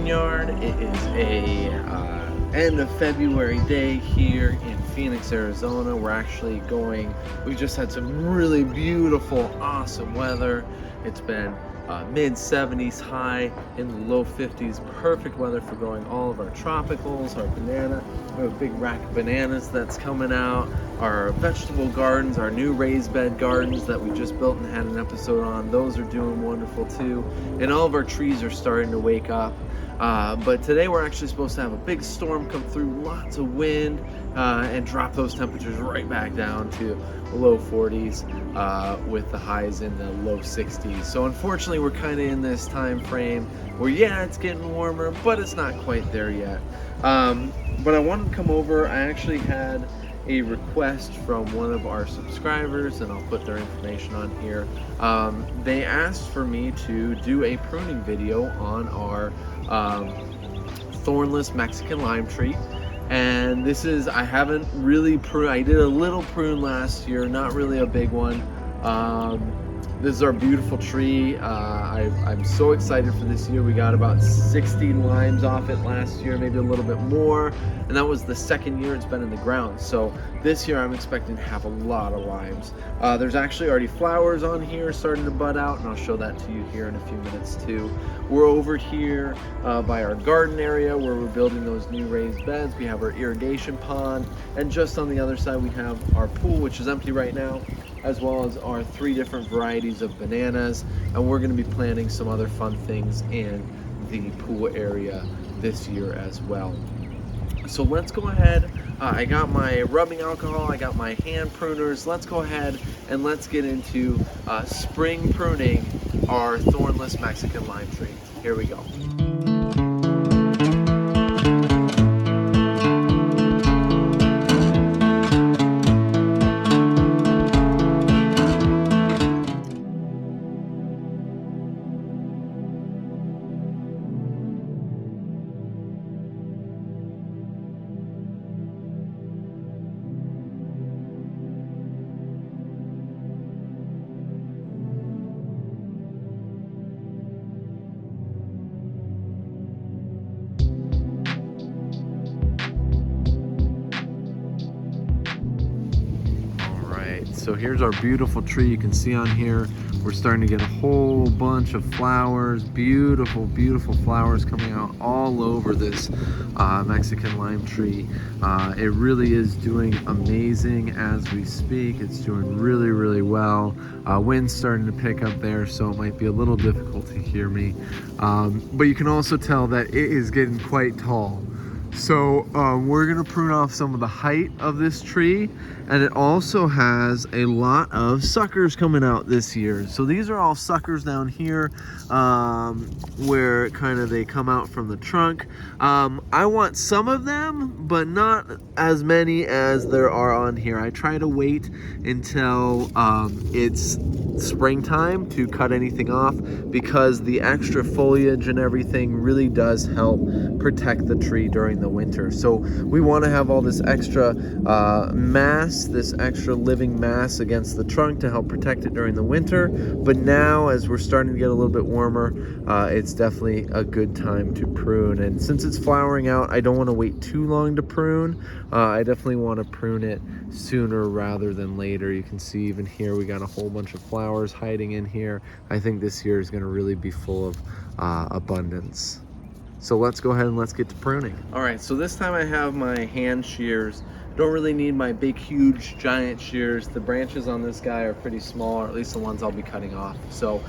vineyard. It is a end of February day here in Phoenix, Arizona. We just had some really beautiful, awesome weather. It's been mid 70s high, in the low 50s, perfect weather for growing all of our tropicals, our banana. We have a big rack of bananas that's coming out, our vegetable gardens, our new raised bed gardens that we just built and had an episode on. Those are doing wonderful too. And all of our trees are starting to wake up. But today we're actually supposed to have a big storm come through, lots of wind, and drop those temperatures right back down to low 40s with the highs in the low 60s. So unfortunately we're kind of in this time frame where it's getting warmer, but it's not quite there yet. But I wanted to come over. I actually had a request from one of our subscribers, and I'll put their information on here. They asked for me to do a pruning video on our Thornless Mexican lime tree. And this is, I haven't really pruned. I did a little prune last year, not really a big one. This is our beautiful tree. I'm so excited for this year. We got about 60 limes off it last year, maybe a little bit more. And that was the second year it's been in the ground. So this year I'm expecting to have a lot of limes. There's actually already flowers on here starting to bud out, and I'll show that to you here in a few minutes too. We're over here by our garden area where we're building those new raised beds. We have our irrigation pond, and just on the other side we have our pool, which is empty right now, as well as our 3 different varieties of bananas. And we're going to be planting some other fun things in the pool area this year as well. So let's go ahead. I got my rubbing alcohol, I got my hand pruners. Let's go ahead and let's get into spring pruning our Thornless Mexican lime tree. Here we go. So here's our beautiful tree. You can see on here, we're starting to get a whole bunch of flowers, beautiful, beautiful flowers coming out all over this Mexican lime tree. It really is doing amazing as we speak. It's doing really, really well. Wind's starting to pick up there, so it might be a little difficult to hear me. But you can also tell that it is getting quite tall. So we're gonna prune off some of the height of this tree, and it also has a lot of suckers coming out this year. So these are all suckers down here where kind of they come out from the trunk. I want some of them, but not as many as there are on here. I try to wait until it's springtime to cut anything off, because the extra foliage and everything really does help protect the tree during the winter. So we want to have all this extra mass, this extra living mass against the trunk to help protect it during the winter. But now, as we're starting to get a little bit warmer, it's definitely a good time to prune. And since it's flowering out, I don't want to wait too long to prune. I definitely want to prune it sooner rather than later. You can see even here we got a whole bunch of flowers hiding in here. I think this year is going to really be full of abundance. So let's go ahead and let's get to pruning. All right, so this time I have my hand shears. Don't really need my big, huge, giant shears. The branches on this guy are pretty small, or at least the ones I'll be cutting off. So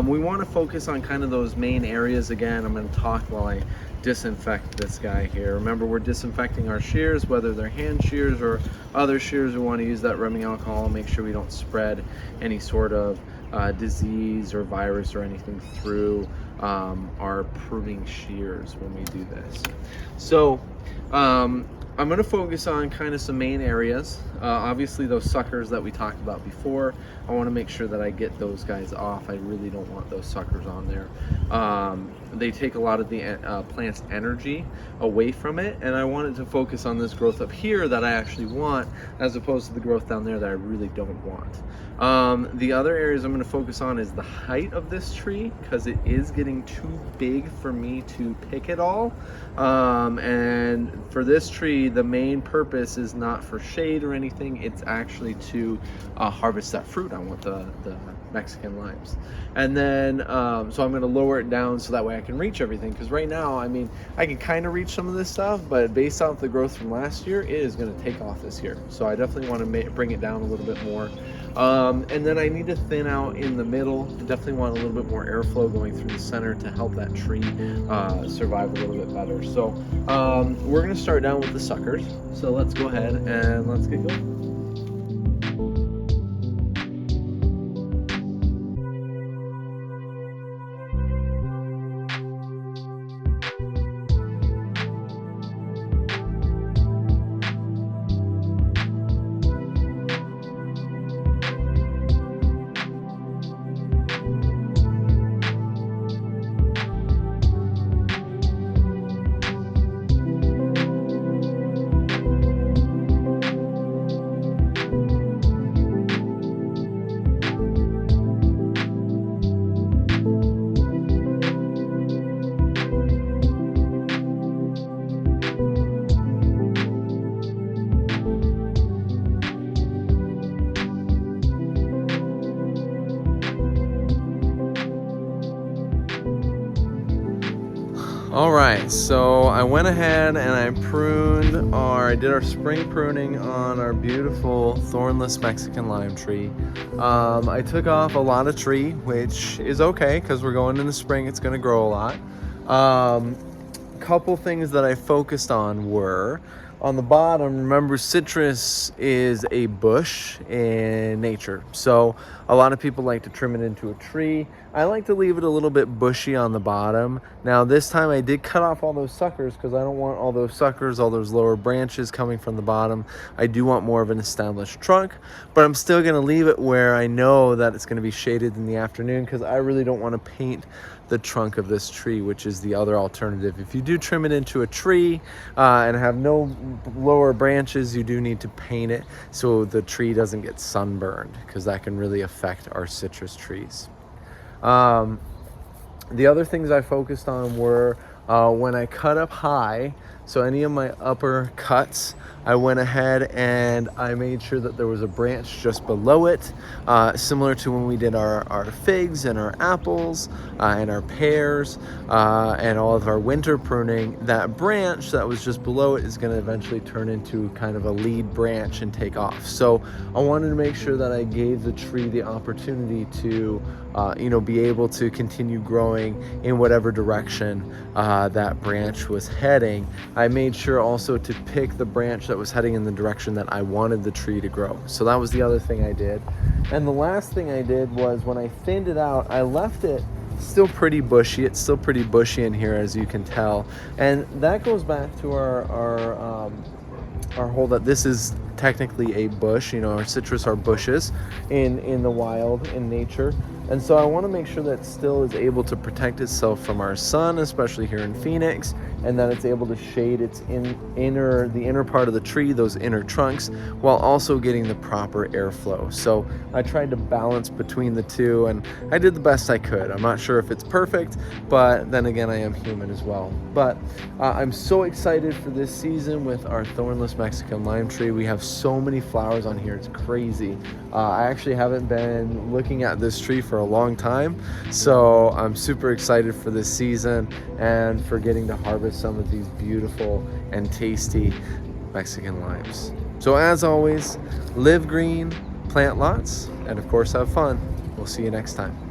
we want to focus on kind of those main areas again. I'm going to talk while I disinfect this guy here. Remember, we're disinfecting our shears, whether they're hand shears or other shears. We want to use that rubbing alcohol, make sure we don't spread any sort of disease or virus or anything through our pruning shears when we do this. So I'm going to focus on kind of some main areas. Obviously those suckers that we talked about before, I want to make sure that I get those guys off. I really don't want those suckers on there. They take a lot of the plant's energy away from it, and I wanted to focus on this growth up here that I actually want, as opposed to the growth down there that I really don't want. The other areas I'm going to focus on is the height of this tree, because it is getting too big for me to pick it all. And for this tree, the main purpose is not for shade or anything. It's actually to harvest that fruit. I want the Mexican limes. And then so I'm going to lower it down so that way I can reach everything, because right now, I mean, I can kind of reach some of this stuff, but based off the growth from last year, it is going to take off this year. So I definitely want to bring it down a little bit more. And then I need to thin out in the middle. I definitely want a little bit more airflow going through the center to help that tree survive a little bit better. So we're going to start down with the suckers. So let's go ahead and let's get going. All right, so I went ahead and I did our spring pruning on our beautiful thornless Mexican lime tree. I took off a lot of tree, which is okay because we're going in the spring, it's gonna grow a lot. Couple things that I focused on were, on the bottom, remember citrus is a bush in nature. So a lot of people like to trim it into a tree. I like to leave it a little bit bushy on the bottom. Now this time I did cut off all those suckers because I don't want all those suckers, all those lower branches coming from the bottom. I do want more of an established trunk, but I'm still gonna leave it where I know that it's gonna be shaded in the afternoon, because I really don't want to paint the trunk of this tree, which is the other alternative. If you do trim it into a tree and have no lower branches, you do need to paint it so the tree doesn't get sunburned, because that can really affect our citrus trees. The other things I focused on were when I cut up high, so any of my upper cuts, I went ahead and I made sure that there was a branch just below it, similar to when we did our figs and our apples and our pears and all of our winter pruning. That branch that was just below it is going to eventually turn into kind of a lead branch and take off. So I wanted to make sure that I gave the tree the opportunity to be able to continue growing in whatever direction that branch was heading. I made sure also to pick the branch that was heading in the direction that I wanted the tree to grow. So that was the other thing I did. And the last thing I did was, when I thinned it out, I left it still pretty bushy. It's still pretty bushy in here, as you can tell. And that goes back to our whole, that this is technically a bush. Our citrus are bushes in the wild, in nature. And so I want to make sure that it still is able to protect itself from our sun, especially here in Phoenix, and that it's able to shade its the inner part of the tree, those inner trunks, while also getting the proper airflow. So I tried to balance between the two, and I did the best I could. I'm not sure if it's perfect, but then again, I am human as well. But I'm so excited for this season with our thornless Mexican lime tree. We have so many flowers on here, it's crazy. I actually haven't been looking at this tree for a long time, so I'm super excited for this season and for getting to harvest some of these beautiful and tasty Mexican limes. So as always, live green, plant lots, and of course have fun. We'll see you next time.